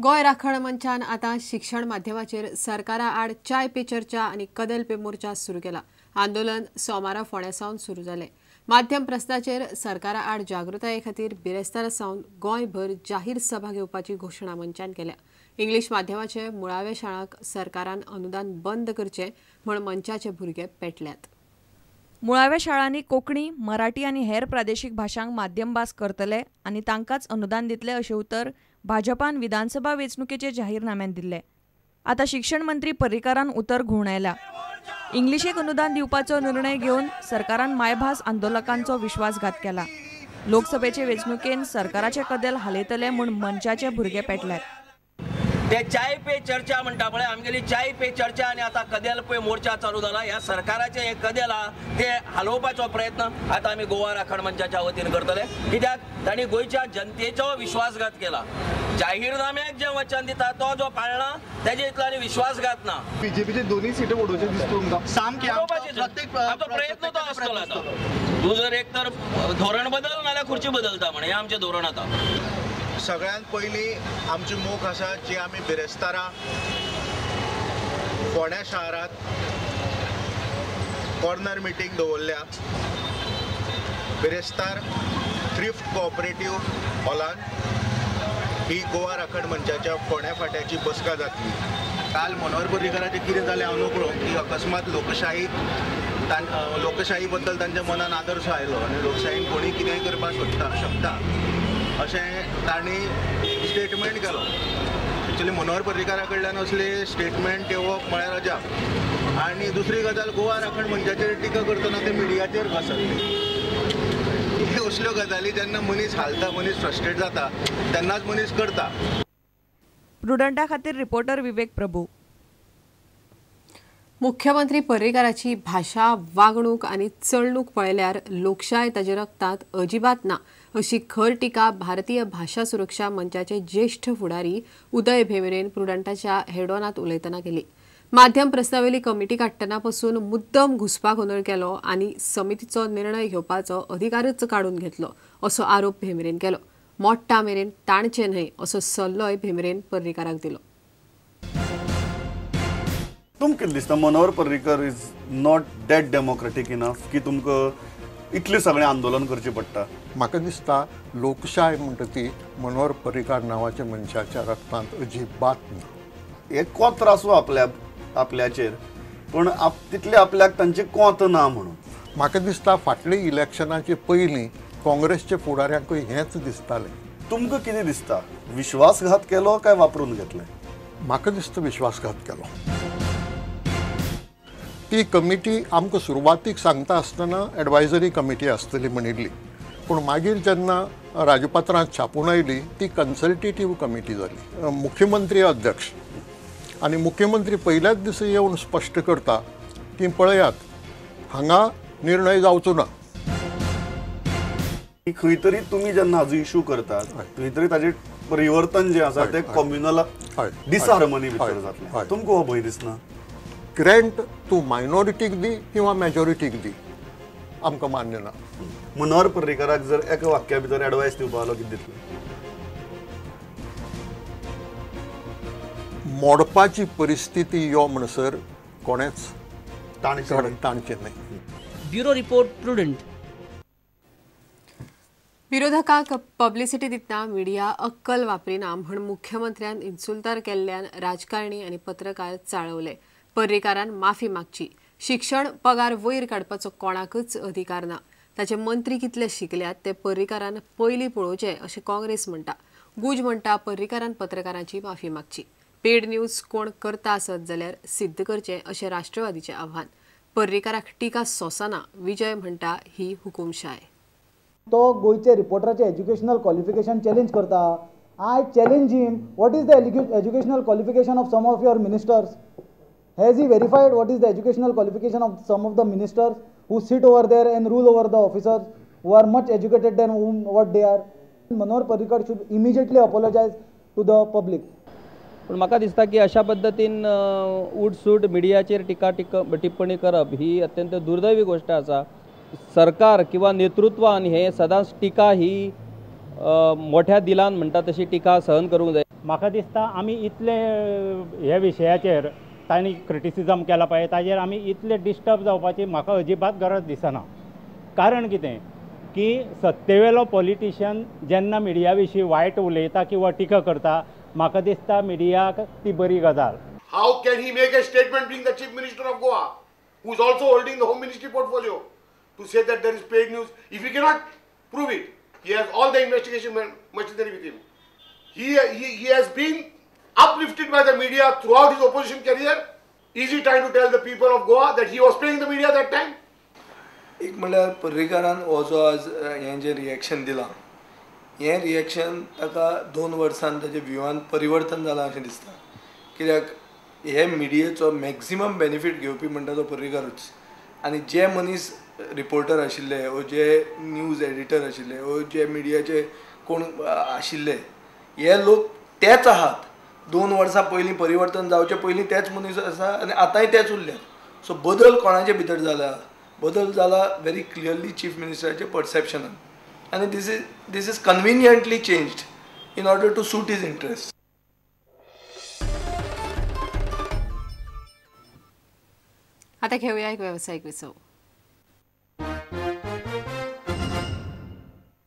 गोय राखण मंचान आता शिक्षण माध्यमाचेर सरकारा आड चाय पे चर्चा आणि कदेल पे मोर्चा सुरू केला। आंदोलन सोमारा फोंड्यासावन सुरू जाले। माध्यम प्रस्नाचेर सरकारा आड जागृताये खातीर बिरेस्तारा सावन गोंयभर जाहीर सभा घेवपाची घोषणा मंचान केल्या। इंग्लीश माध्यमाचे मुळाव्या शाळांक सरकारान अनुदान बंद करचे म्हण मंचाचे भुरगे पेटल्यात। मुळाव्या शाळांनी कोंकणी, मराठी आणि हेर प्रादेशीक भाषांक माध्यम भास करतले आणि तांकांच अनुदान दितले अशें उतर भाजपान विधानसभा वेंचणुकेचे जाहीरनाम्यात दिले। आता शिक्षण मंत्री पर्रीकारान उतर घुवणायला। इंग्लिशेक अनुदान दिवपाचो निर्णय घेवन सरकारान मायभास आंदोलकांचो विश्वासघात केला। लोकसभेचे वेंचणुकेन सरकाराचे कदेल हालयतले म्हूण मंचाचे भुरगे पेटल्यात। ते चाय पे चर्चा म्हणटा पळय, आमगेली चाय पे चर्चा आणि आता कदेल पे मोर्चा चालू जाला। ह्या सरकाराचे हे कदेल ते हलोवपाचो प्रयत्न आता आमी गोवा राखण मंचाच्या वतीन करतले, कित्याक तांणी गोंयच्या जनतेचो विश्वासघात केला। जाहीरनाम्याक जे वचन दिता तो जो पाळना तेजे इतलो विश्वासघात ना। बीजेपीचे दोन्ही सीट वडोवचे दिसता तुमकां सामके आमचो प्रयत्न तो आसतलो। आता तूं जर एक तर धोरण बदल नाल्यार खुर्ची बदलता म्हण हे आमचें धोरण आता। सगळ्यात पयलीं आमची मोख आसा जी आमी बिरेस्तारा फोंड्या शारांत कॉर्नर मिटींग दवरल्या। बिरेस्तार थ्रिफ्ट कोऑपरेटिव्ह हॉलान ही गोवा राखण मंचाच्या फोंड्या फाट्याची बसका जातली। काल मनोहर पर्रीकाराचें कितें जालें हांव नकळो की अकस्मात लोकशाही बद्दल तांच्या मनान आदर्श आयलो आनी लोकशाहीन कोणी कितेंय करपाक शकता अशें तांणी स्टेटमेंट केलो। एक्चुअली मनोहर पर्रीकारा कडल्यान असले स्टेटमेंट येवप म्हळ्यार अजाप। आनी दुसरी गजाल, गोवा राखण मंचाचेर टिका करतना ते मिडियाचेर घसरले। असल्यो गजाली जेन्ना मनीस हालता, मनीस फ्रस्ट्रेट जाता तेन्नाच मनीस करता। प्रुडंटा खातीर रिपोर्टर विवेक प्रभू। मुख्यमंत्री पर्रीकाराची भाषा, वागणूक आणि चलणूक पळयल्यार लोकशाय ताच्या रक्तांत अजिबात ना अशी खर टिका भारतीय भाषा सुरक्षा मंचाचे ज्येष्ठ फुडारी उदय भेंब्रेन प्रुडंटाच्या हेडॉनात उलयतना केली। माध्यम प्रस्नावेली कमिटी काडटना पासून मुद्दम घुसपाक हुनर केलो आनी समितीचो निर्णय घेवपाचो अधिकारच काडून घेतलो असो आरोप भेंब्रेन केलो। मोट्टा मेरेन ताणचे न्हय असो सल्लोय भेंब्रेन पर्रीकाराक दिलो। तुमकां कितें दिसता, Manohar Parrikar is not that democratic enough की तुमकां इतलें सगळें आंदोलन करचें पडटा? म्हाका दिसता लोकशाय म्हणटा ती मनोहर पर्रीकार नांवाच्या मनशाच्या रक्तांत अजिबात ना। एक कोंत्र आसूं आपल्याचेर, पण तितले आपल्याक तांचे कोंत ना म्हणून म्हाका दिसता फाटले इलेक्शनाचे पयलीं काँग्रेसच्या फुडाऱ्यांकूय हेंच दिसतालें। तुमकां कितें दिसता, विश्वासघात केलो काय वापरून घेतले? म्हाका दिसता विश्वासघात केलो। ती कमिटी आमकां सुरवातीक सांगता आसतना एडवायजरी कमिटी आसतली म्हणिल्ली, पूण मागीर जेन्ना राजपत्रांत छापून आयली ती कन्सल्टेटिव्ह कमिटी जाली। मुख्यमंत्री अध्यक्ष आनी मुख्यमंत्री पयल्याच दिसा येवन स्पश्ट करता की पळयात हांगा निर्णय जावचो ना। खंय तरी तुमी जेन्ना हाजो इशू करतात थंय तरी ताजें परिवर्तन जें आसा तें कम्युनल डिसहार्मनी भितर जातलें। तुमकां हो भंय दिसना? ग्रँट तूं मायनॉरिटीक दी किंवा मेजॉरिटीक दी आमकां मान्य ना। मनोहर पर्रीकाराक जर एका वाक्या भितर एडवायस दिवपाक आलो कितें दितले? मोडपाची परिस्थिती यो म्हणसर कोणेच ताणचें न्हय। Bureau report, prudent. विरोधकांक पब्लिसिटी दितना मिडिया अक्कल वापरिना म्हण मुख्यमंत्र्यान इन्सुल्तार केल्ल्यान राजकारणी आनी पत्रकार चाळवले। पर्रीकारान माफी मागची। शिक्षण पगार वयर काडपाचो कोणाकच अधिकार ना। ताचे मंत्री कितले शिकल्यात ते पर्रीकारान पयलीं पळोवचे अशें काँग्रेस म्हणटा। गुज म्हणटा पर्रीकारान पत्रकारांची माफी मागची। पेड न्यूज कोण करता आसत जाल्यार सिद्ध करचे अशें राष्ट्रवादीचे आव्हान। पर्रीकाराक टिका सोंसना विजय म्हणटा ही हुकुमशाय। तो गोयचे रिपोर्टराचे एज्युकेशनल क्वॉलिफिकेशन चॅलेंज करता। I challenge him, what is the educational qualification of some of your ministers? Has he verified what is the educational qualification of some of the ministers who sit over there and rule over the officers who are much educated than what they are? Manohar Parrikar should immediately apologize to the public. पण म्हाका दिसता की अशा पद्दतीन उठसूट मिडियाचेर टिका टिप्पणी करप ही अत्यंत दुर्दैवी गोष्ट आसा। सरकार किंवा नेतृत्वान हे सदांच टिका ही मोठ्या दिलान म्हणटा तशी टिका सहन करूंक जाय। म्हाका दिसता आमी इतले ह्या विशयाचेर तांणी क्रिटिसिजम केला पळय ताजेर आमी इतले डिस्टर्ब जावपाची म्हाका अजिबात गरज दिसना. कारण कितें की सत्तेवेलो पॉलिटिशियन जेन्ना मिडिया विशीं वायट उलयता किंवा टिका करता म्हाका दिसता मिडियाक ती बरी गजाल. How can he make a statement being the Chief Minister of Goa, who is also holding the Home Ministry portfolio, to say that there is paid news if he cannot prove it? He has all the investigation machinery with him. He has been uplifted by the media throughout his opposition career. Is he trying to tell the people of Goa that he was paying the media that time? एक म्हणल्यार पर्रीकारान हो जो आज हें जें reaction दिलां हें reaction ताका 2 वर्सांत ताच्या व्यूहान परिवर्तन जालां अशें दिसता. कित्याक हे मिडियेचो मॅक्झिमम बेनिफीट घेवपी म्हणटा तो पर्रीकारूच. आनी जे मनीस रिपोर्टर आशिल्ले वो जे न्यूज एडिटर आशिल्ले वो जे मिडियाचे कोण आशिल्ले हे लोक तेच आहात. 2 वर्सां पयलीं परिवर्तन जावचे पयलीं तेच मनीस आसा आनी आतांय तेच उरल्यात. सो बदल कोणाचे भितर जाला? बदल जाला व्हेरी क्लियरली चीफ मिनिस्टराचे परसेप्शनान. आनी this is conveniently changed in order to suit his interest. आता घेऊया एक व्यावसायिक विसव.